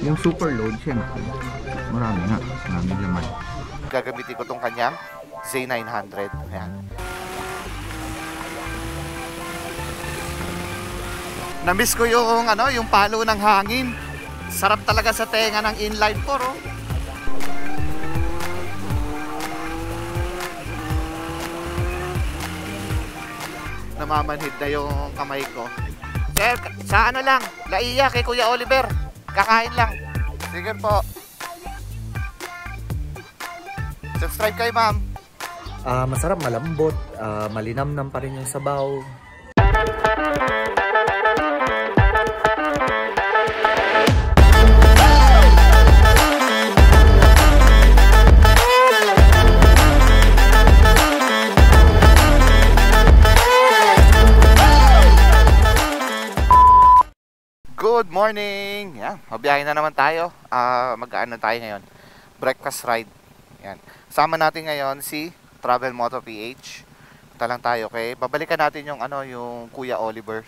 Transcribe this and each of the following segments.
Yung super load, syempre, marami nga, maraming laman. Gagamitin ko tong kanyang Z900. Ayan. Namiss ko yung yung palo ng hangin. Sarap talaga sa tenga ng inline 4, oh. Namamanhid na yung kamay ko. Sir, sa ano lang, Laiya kay Kuya Oliver. Kakain lang. Sige po. Subscribe kayo, ma'am. Masarap, malambot, malinamnam pa rin yung sabaw. Good morning! Yan, mabiyahe na naman tayo. Mag-ano tayo ngayon? Breakfast ride. Yan. Sama natin ngayon si Travel Moto PH. Punta lang tayo, okay? Babalikan natin yung yung Kuya Oliver.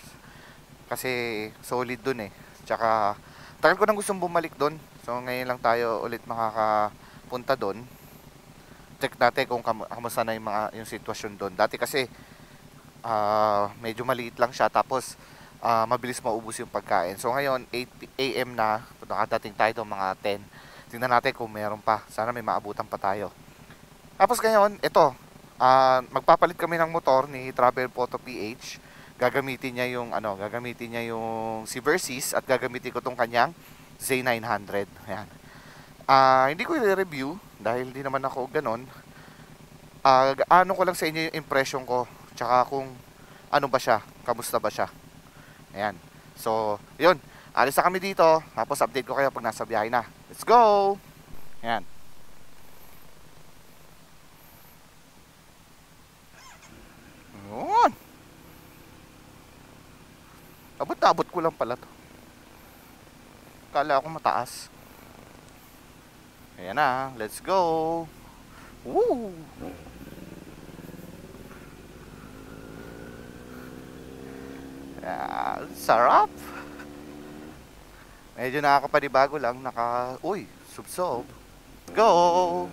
Kasi solid dun eh. Tsaka tagal ko nang gustong bumalik dun. So ngayon lang tayo ulit makakapunta dun. Check natin kung kamusta na yung sitwasyon dun. Dati kasi medyo maliit lang siya, tapos mabilis maubos yung pagkain. So ngayon 8 AM na, nakadating tayo doon mga 10. Tingnan natin kung meron pa. Sana may maabutan pa tayo. Tapos ngayon, ito, magpapalit kami ng motor ni Travel Moto PH. Gagamitin niya yung si Versys, at gagamitin ko tong kanyang Z900. Ayan. Hindi ko i-review dahil hindi naman ako ganon. Ano ko lang sa inyo yung impression ko, tsaka kung ano ba siya, kamusta ba siya. Ayan. So, yun. Alis na kami dito. Tapos update ko kayo pag nasa biyahe na. Let's go! Ayan. Yun. Abot ko lang pala to. Kala ako mataas. Ayan na. Let's go! Woo! Sarap. Medyo nakakapanibago lang. Uy, subsob. Go!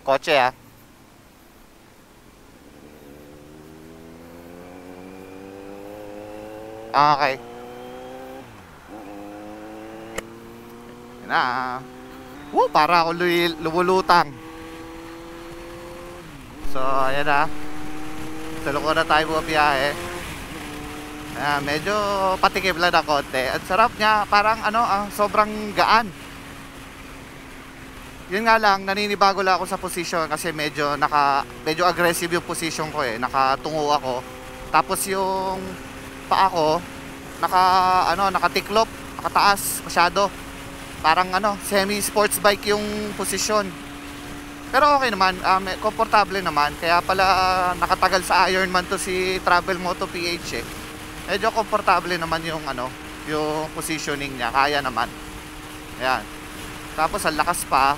Kotse ah. Okay. Yan na. Woo, para ako lumulutang. So, ayan na. Saloko na tayo bumabiyahe. Medyo patikim lang na konti. At sarap niya, parang sobrang gaan. Yun nga lang, naninibago lang ako sa position kasi medyo aggressive yung position ko eh. Nakatungo ako. Tapos yung paa ko nakatiklop, nakataas masyado. Parang semi sports bike yung position. Pero okay naman, komportable naman. Kaya pala nakatagal sa Ironman to si Travel Moto PH eh. Medyo komportable naman yung yung positioning niya, kaya naman. Ayan. Tapos ang lakas pa,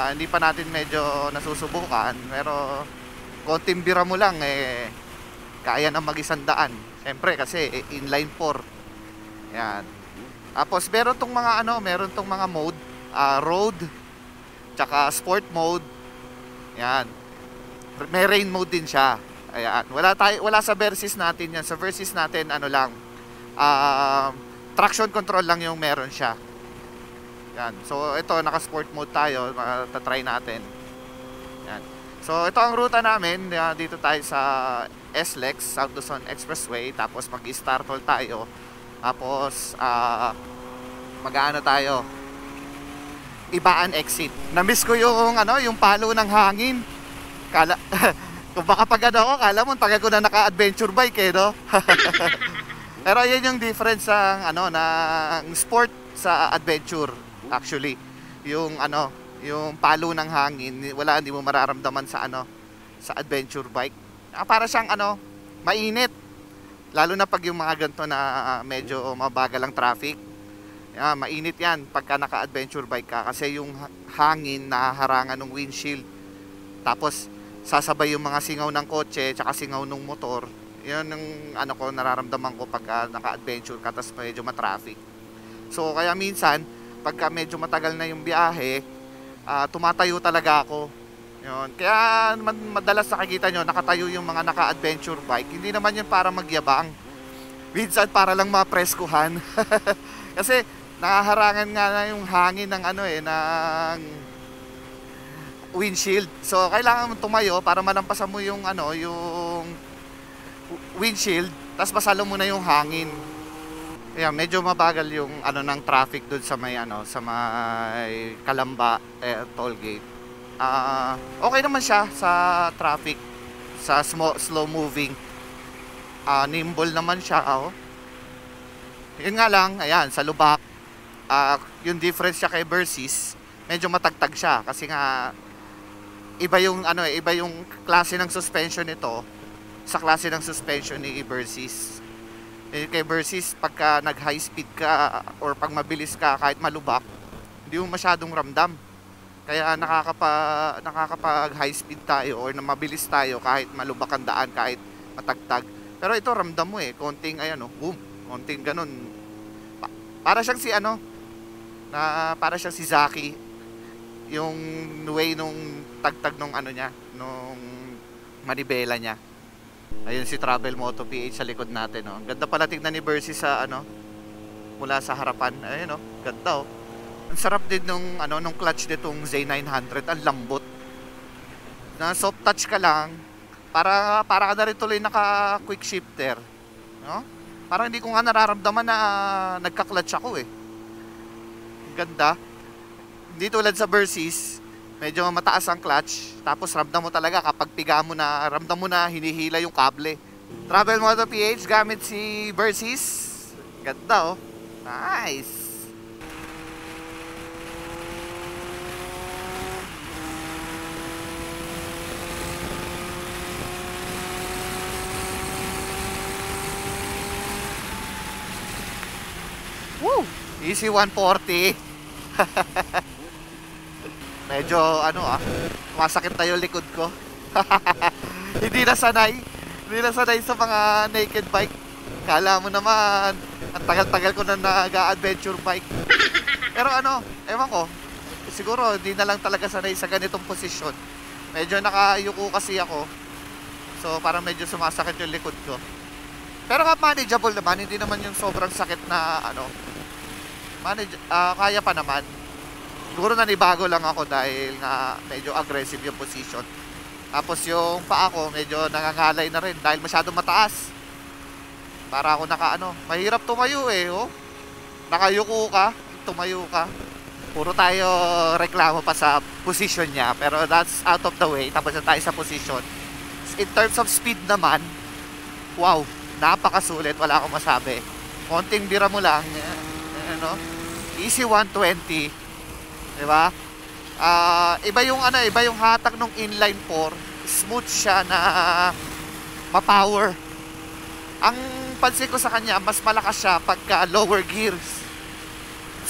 hindi pa natin medyo nasusubukan, pero konting bira mo lang eh kaya na mag-100. Siyempre kasi inline 4. Ayan. Tapos meron tong mga mode, road, tsaka sport mode. Ayan. May rain mode din siya. Ayan, wala sa Versys natin yan. Sa Versys natin traction control lang yung meron siya. Yan. So ito, naka-sport mode tayo, try natin. Yan. So ito ang ruta namin. Dito tayo sa SLEX, South Luzon Expressway. Tapos mag-start hold tayo. Tapos mag-aano tayo, Ibaan exit. Namiss ko yung yung palo ng hangin. Kala kung baka pag ako, kala mo tagal ko na naka-adventure bike eh, no? Pero yan yung difference ng sport sa adventure actually. Yung yung palo ng hangin, hindi mo mararamdaman sa sa adventure bike. Para siyang mainit. Lalo na pag yung mga ganito na medyo mabagal ang traffic. Mainit yan pagka naka-adventure bike ka kasi yung hangin na harangan ng windshield. Tapos sasabay yung mga singaw ng kotse tsaka singaw ng motor. Yun yung nararamdaman ko pagka naka-adventure ka tapos medyo matraffic. So kaya minsan pagka medyo matagal na yung biyahe, tumatayo talaga ako. Yun. Kaya madalas nakikita nyo, nakatayo yung mga naka-adventure bike. Hindi naman yun para magyabang. Minsan para lang mapreskuhan. Kasi nakaharangan nga na yung hangin ng ng windshield. So kailangan mo tumayo para malampasan mo yung yung windshield, tapos masalo mo na yung hangin. Ayan, medyo mabagal yung ng traffic doon sa may sa may Calamba toll gate. Okay naman siya sa traffic, sa slow moving. Nimble naman siya, Yun nga lang, ayan, sa lubak, yung difference siya kay Versys, medyo matagtag siya kasi nga iba yung iba yung klase ng suspension nito sa klase ng suspension ni Versys. Kay Versys, pagka nag high speed ka or pag mabilis ka kahit malubak, hindi mo masyadong ramdam. Kaya nakakapag high speed tayo or na mabilis tayo kahit malubak ang daan, kahit matagtag. Pero ito ramdam mo konting boom, konting ganun. Para siyang si para siyang si Zaki. Yung way nung tagtag nung niya, nung manibela niya. Ayun si Travel Moto PH sa likod natin, Ang ganda pala tingnan ni Versys sa mula sa harapan. Ayun, ganda, Ang sarap din nung nung clutch nitong Z900, ang lambot. Na soft touch ka lang, para ka na rin tuloy naka quick shifter, Parang hindi ko nga nararamdaman na nagka-clutch ako Ganda. Hindi tulad sa Versys, medyo mataas ang clutch, tapos ramdam mo talaga kapag piga mo na, ramdam mo na hinihila yung kable. Travel Moto PH gamit si Versys. Ganda, Nice. Woo! Easy 140. Medyo masakit tayo likod ko. Hindi na sanay sa mga naked bike. Kala mo naman ang tagal-tagal ko na nag-adventure bike. Pero ewan ko, siguro hindi na lang talaga sanay sa ganitong posisyon. Medyo nakayuko kasi ako, so parang medyo sumasakit yung likod ko. Pero manageable naman, hindi naman yung sobrang sakit na kaya pa naman. Siguro nanibago lang ako dahil nga medyo aggressive yung position. Tapos yung paa ko medyo nangangalay na rin dahil masyadong mataas. Para ako mahirap tumayo Nakayuko ka, tumayo ka. Puro tayo reklamo pa sa position niya, pero that's out of the way. Tapos na tayo sa position. In terms of speed naman, wow, napakasulit, wala akong masabi. Konting bira mo lang, easy 120. Diba? Iba yung hatak ng inline 4. Smooth siya na ma-power. Ang pansin ko sa kanya, mas malakas siya pagka lower gears.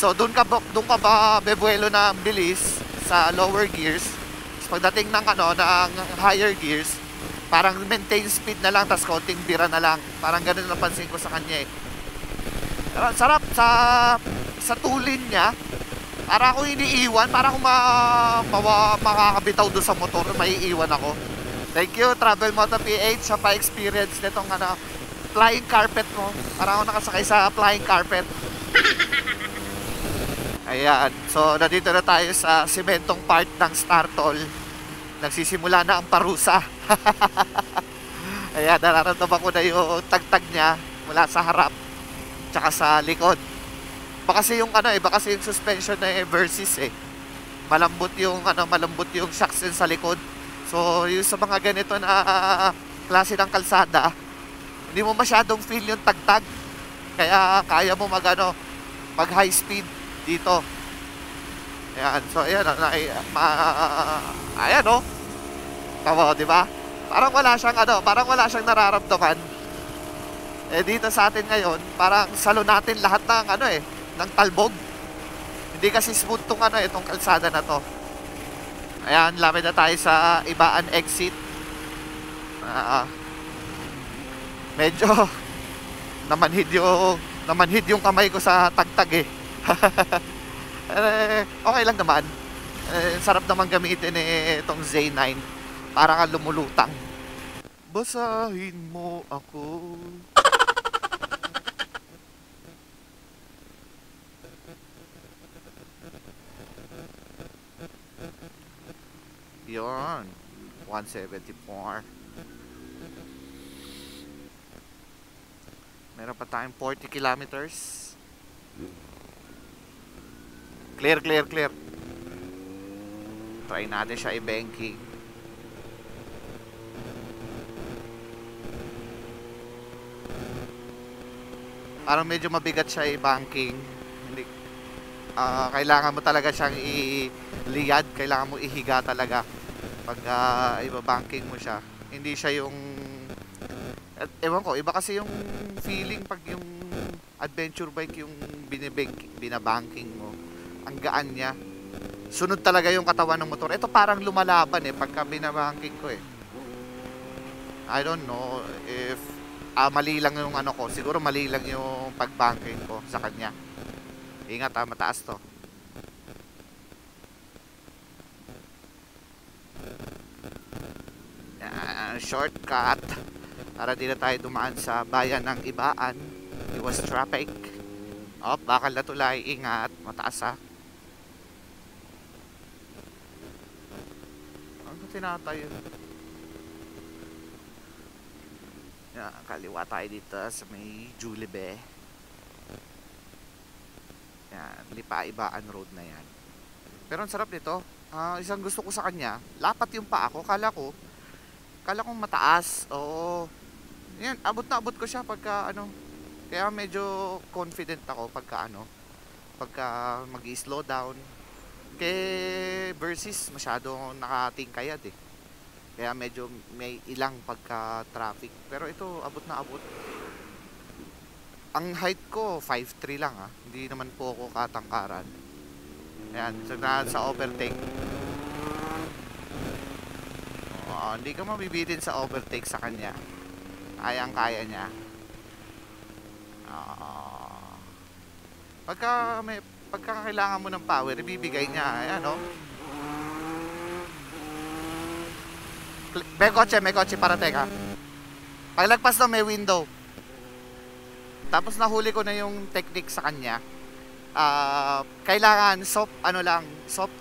So doon ka ba bebuelo na bilis sa lower gears. So, pagdating ng ng higher gears, parang maintain speed na lang, tas konting bira na lang. Parang ganun ang pansin ko sa kanya Pero sarap sa tulin niya. Para ako iniiwan, para ako makakabitaw doon sa motor, maiiwan ako. Thank you, Travel Moto PH, sa pa-experience nitong flying carpet mo. Para ako nakasakay sa flying carpet. Ayan, so nandito na tayo sa sementong part ng Startol. Nagsisimula na ang parusa. Ayan, nararamdaman ko na yung tagtag niya mula sa harap tsaka sa likod. Baka kasi yung yung suspension na Versys malambot yung shocks sa likod. So yung sa mga ganito na klase ng kalsada, hindi mo masyadong feel yung tagtag. Kaya kaya mo mag high speed dito. Ayan, so ayan Tama, di ba? Parang wala siyang nararamdaman. Dito sa atin ngayon, parang salo natin lahat ng talbog. Hindi kasi smooth itong kalsada na to. Ayan, lapit na tayo sa Ibaan exit. Medyo namanhid yung kamay ko sa tagtag Okay lang naman. Sarap naman gamitin itong Z9 para ka lumulutang. Basahin mo ako. Yon, 174. Meron pa tayong 40 kilometers. Clear, clear, clear. Try natin siya i-banking. Parang medyo mabigat siya i-banking. Hindi, kailangan mo talaga siyang i-liad. Kailangan mo ihiga talaga pag iba-banking mo siya. Hindi siya yung ewan ko, iba kasi yung feeling pag yung adventure bike yung binabanking mo. Ang gaan niya. Sunod talaga yung katawan ng motor. Ito parang lumalaban pagka binabanking ko I don't know if mali lang yung ano ko. Siguro mali lang yung pagbanking ko sa kanya. Ingat mataas to. Shortcut para di na tayo dumaan sa bayan ng Ibaan. Iwas traffic. Bakal na tulay. Ingat, mataas ano tinatayo? Kaliwa tayo dito sa may Julibe. Yan, Lipa Ibaan Road na yan. Pero ang sarap nito. Isang gusto ko sa kanya, lapat yung paa ko. Kala ko mataas. Oo. Yan, abot na abot ko siya pagka ano. Kaya medyo confident ako pagka mag-i-slow down. Versus masyado nakatingkayad Kaya medyo may ilang pagka traffic. Pero ito abot na abot. Ang height ko 5'3 lang Hindi naman po ako katangkaran. Ayan, sa overtake. Hindi ka mabibitin sa overtake sa kanya. Kaya niya. Pagka kailangan mo ng power, ibibigay niya. Ayan May kotse para teka. Paglagpas na may window. Tapos nahuli ko na yung technique sa kanya. Kailangan soft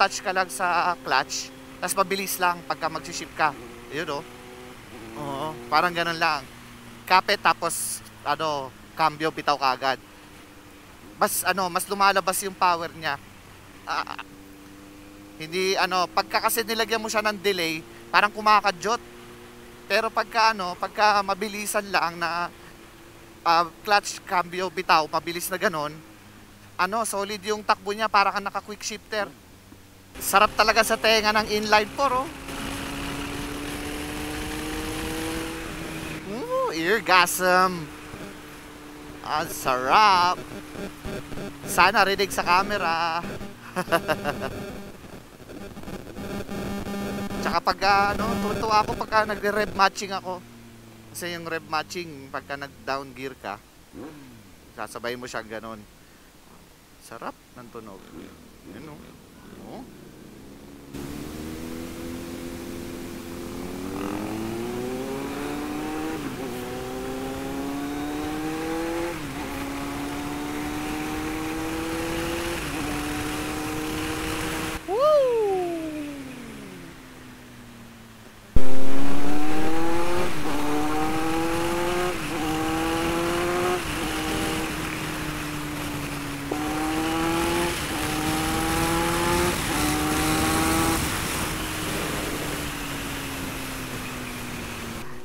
touch ka lang sa clutch. Tapos mabilis lang pagka mag-shift ka. Yun parang ganun lang. Kapit tapos cambio bitaw kagad. Mas lumalabas yung power niya. Hindi pagka kasi nilagyan mo siya ng delay, parang kumakadyot. Pero pagka mabilisan lang na clutch, cambio, bitaw, mabilis na ganon, solid yung takbo niya, para kang naka quick shifter. Sarap talaga sa tenga ng inline 4 eargasm. Ang sarap. Sana rinig sa camera. Tsaka pag tutuwa ako pagka nagre-rev matching ako. Kasi yung rev matching, pagka nag-down gear ka, sasabay mo siya ganon. Sarap ng tunog. Yun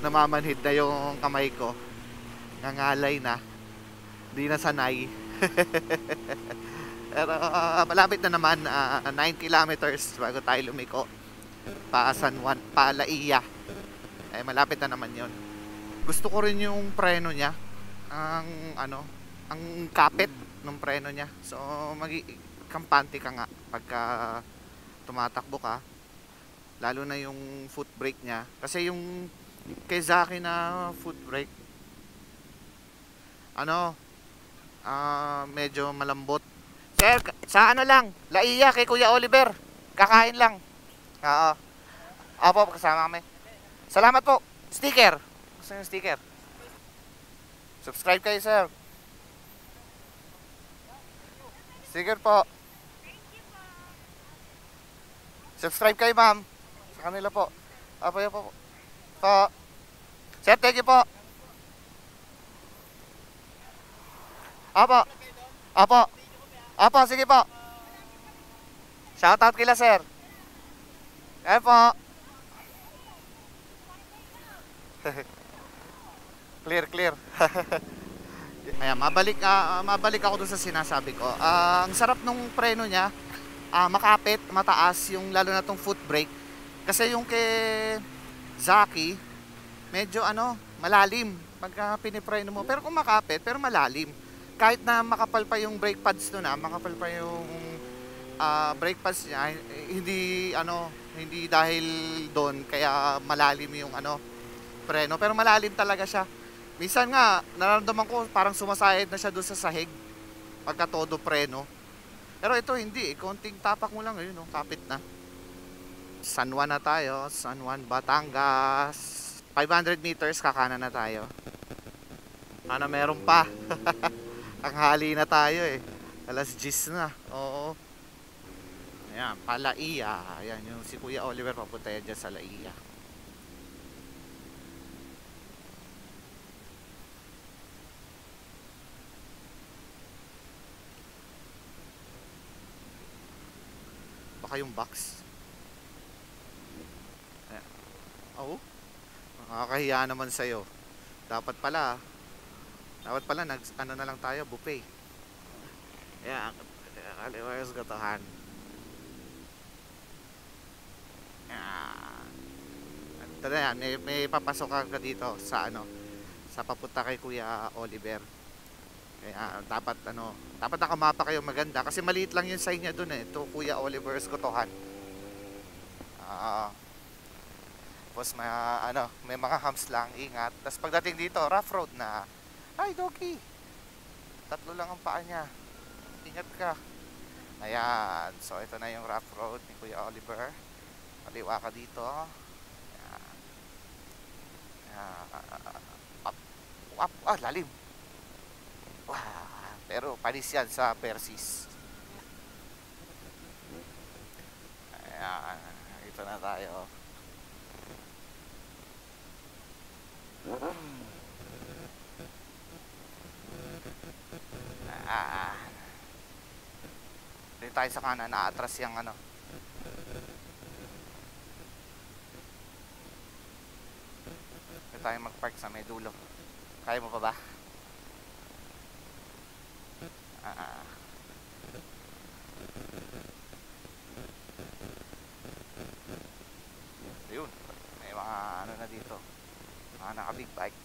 namamanhid na yung kamay ko. Nangalay na. Di na sanay. Pero malapit na naman. 9 kilometers bago tayo lumiko. Pa San Juan, pa Laia. Malapit na naman yon. Gusto ko rin yung preno niya. Ang kapit ng preno niya. So kampante ka nga pagka tumatakbo ka. Lalo na yung foot brake niya. Kasi yung kay Zaki na foot brake, medyo malambot. Sir, sa ano lang, Laiya kay Kuya Oliver. Kakain lang. Oo. Opo, kasama kami. Salamat po. Sticker. Gusto yung sticker? Subscribe kayo, sir. Sticker po. Subscribe kayo, ma'am. Sa kanila po. Opo, yun po. Po. Sir, thank you po. Opo. Opo. Opo, sige po. Shoutout kila, sir. Ayan po. Clear. Ayan, mabalik ako dun sa sinasabi ko. Ang sarap nung preno niya. Makapit, mataas, yung lalo na tong foot brake. Kasi yung kay Zaki, medyo malalim pagka pinipreno mo. Pero kung makapit, pero malalim. Kahit na makapal pa yung brake pads makapal pa yung brake pads niya, hindi dahil doon kaya malalim yung preno, pero malalim talaga siya. Minsan nga nararamdaman ko parang sumasayad na siya doon sa sahig pagka todo preno. Pero ito hindi, konting tapak mo lang ayun, kapit na. San Juan na tayo, San Juan, Batangas. 500 meters kakanan na tayo. Meron pa. Tanghali na tayo eh. Alas 10 na. Oo. Ayan, Laiya. Ayan, yung si Kuya Oliver papunta yan dyan sa Laiya. Baka yung box. Ayan. Oo. Nakakahiya naman sa'yo. Dapat pala na lang tayo, buffet. Ayan, kaliwayos gotohan. Ayan. Ito na yan, may papasok ka dito sa sa papunta kay Kuya Oliver. Kaya dapat nakamapa kayo maganda kasi maliit lang yung sign niya doon eh. Ito Kuya Oliver's Gotohan. Tapos may mga humps lang, ingat. Tapos pagdating dito, rough road na. Hi, doggy. 3 lang ang paa niya. Ingat ka. Ayan. So, ito na yung rough road ni Kuya Oliver. Kaliwa ka dito. Ayan. Ayan. Lalim. Wow. Pero, panis yan sa Persis. Ayan. Ito na tayo. Dito tayo sa kanan, naatras yung dito tayo magpark sa may dulo. Kaya mo pa ba? Ayun, may mga na dito, mga naka big bike.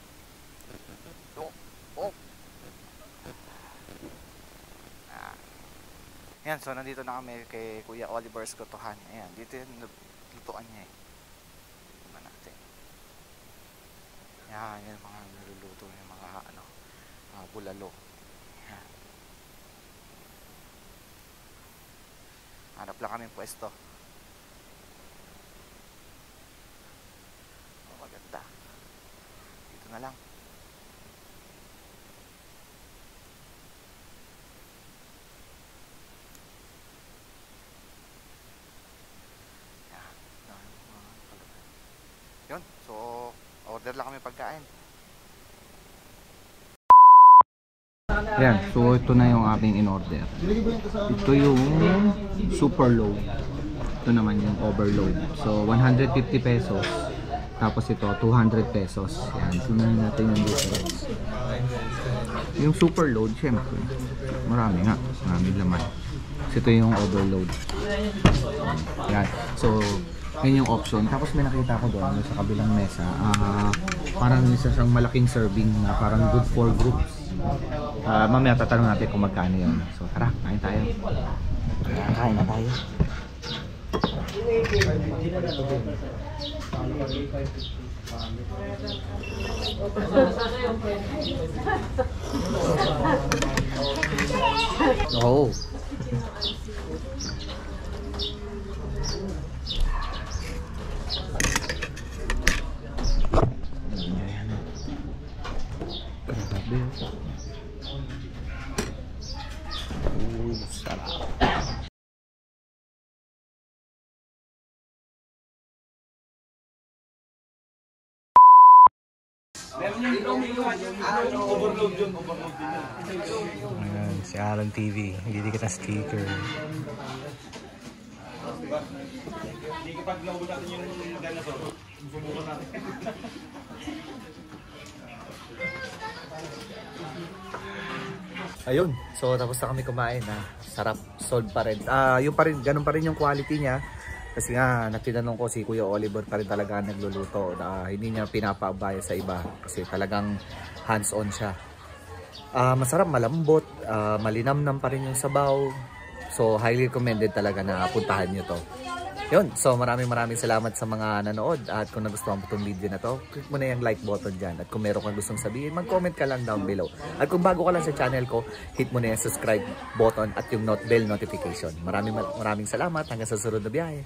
Ayan, so nandito na kami kay Kuya Oliver's Gotohan. Ayan, dito yung lutuan niya eh. Tignan natin. Ayan, yung mga niluluto yung mga mga bulalo. Ayan. Hanap lang kami pwesto. Maganda. Dito na lang. Yun, so order lang kami pagkain. Ayan, so ito na yung aking in-order. Ito yung super low. Ito naman yung overload. So 150 pesos. Tapos ito 200 pesos. Ayan, tingnan natin yung difference. Yung super load, syempre marami laman. Kasi ito yung overload. Ayan, so yun yung option. Tapos may nakita ko doon sa kabilang mesa, parang isa siyang malaking serving na parang good for groups. Mamaya tatanong natin kung magkano yun. So tara, kain tayo. Kain na tayo. Oh, Grabe. Sarap. Ayan, si Aaron TV. Hindi kita sticker. Ayun, so tapos na kami kumain na. Sarap, sold pa rin. Yung pa rin, ganun pa rin yung quality niya. Kasi nga, natinanong ko si Kuya Oliver pa rin talaga nagluluto. Hindi niya pinapaabaya sa iba. Kasi talagang hands-on siya. Masarap, malambot, malinamnam pa rin yung sabaw. So, highly recommended talaga na puntahan nyo to. Yun, so maraming salamat sa mga nanood. At kung nagustuhan mo itong video na to, click mo na yung like button dyan. At kung meron kang gustong sabihin, mag-comment ka lang down below. At kung bago ka lang sa channel ko, hit mo na yung subscribe button at yung bell notification. Maraming salamat. Hanggang sa susunod na biyahe.